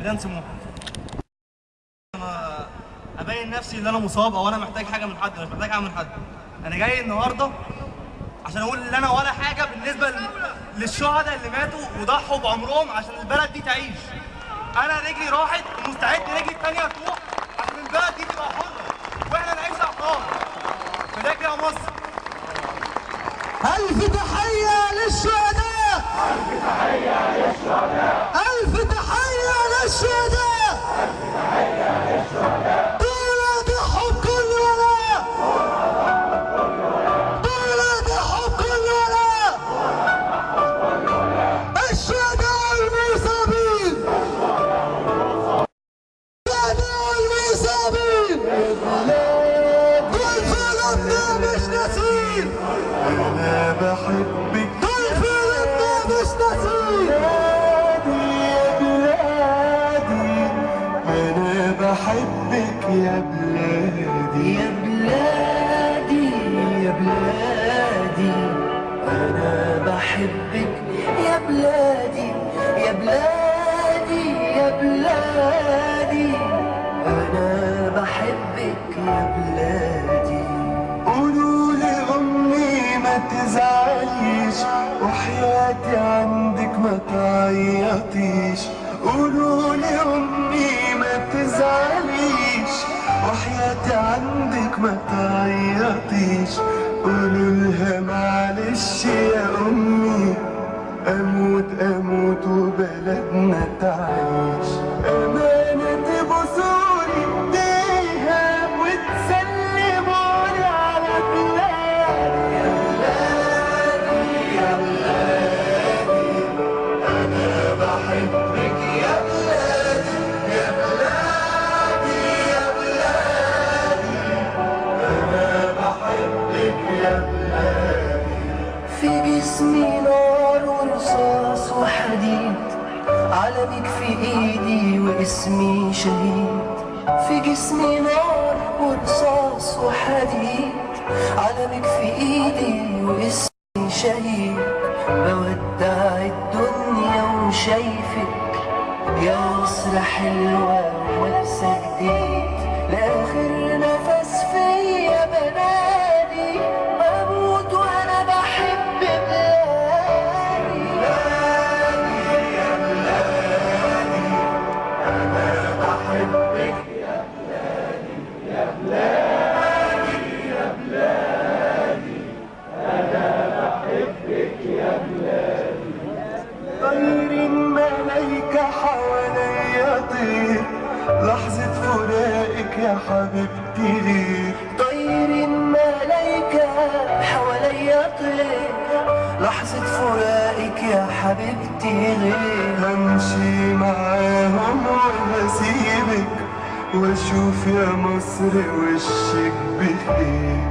ميدان سموحه. انا ابين نفسي ان انا مصاب او انا محتاج حاجه من حد، مش محتاج حاجه من حد. انا جاي النهارده عشان اقول ان انا ولا حاجه بالنسبه للشهداء اللي ماتوا وضحوا بعمرهم عشان البلد دي تعيش. انا رجلي راحت ومستعد رجلي الثانيه تروح عشان البلد دي تبقى حره واحنا نعيش احرار. فداك يا مصر. ألف تحية للشهداء. ألف تحية للشهداء. ألف تحية للشهداء. ألف تحية للشهداء. دول ضحوا بكل ولاء. دول ضحوا بكل ولاء. الشهداء المصابين. الشهداء المصابين. دول فلتنا مش ناسين. أنا بحبك. دول فلتنا مش ناسين. بحبك يا بلادي يا بلادي يا بلادي أنا بحبك يا بلادي يا بلادي يا بلادي أنا بحبك يا بلادي. قولوا لأمي ما تزعليش وحياتي عندك ما تعيطيش. قولوا لأمي ما تزعليش وحياتي عندك ما تعيطيش. قولوا لها معلش يا أمي أموت أموت وبلدنا تعيش. أمانة تبوسولي إيديها وتسلمولي على بلادي. يا بلادي يا بلادي أنا بحبك يا بلادي يا بلادي يا بلادي أنا بحبك يا بلادي. في جسمي نار ورصاص وحديد علمك في ايدي واسمي شهيد. في جسمي نار ورصاص وحديد علمك في ايدي واسمي شهيد. بودع الدنيا وشايفك يا مصر حلوة ولابسة جديد. لآخر نفس فيا بنادي بموت وأنا بحب بلادي. بلادي يا بلادي أنا بحبك يا بلادي يا بلادي يا بلادي أنا بحبك يا بلادي. طير ملايكة حواليا طير لحظة فراقك يا حبيبتي غير. طير ملايكة حواليا طير لحظة فراقك يا حبيبتي غير. همشي معاهم وهسيبك واشوف يا مصر وشك بخير.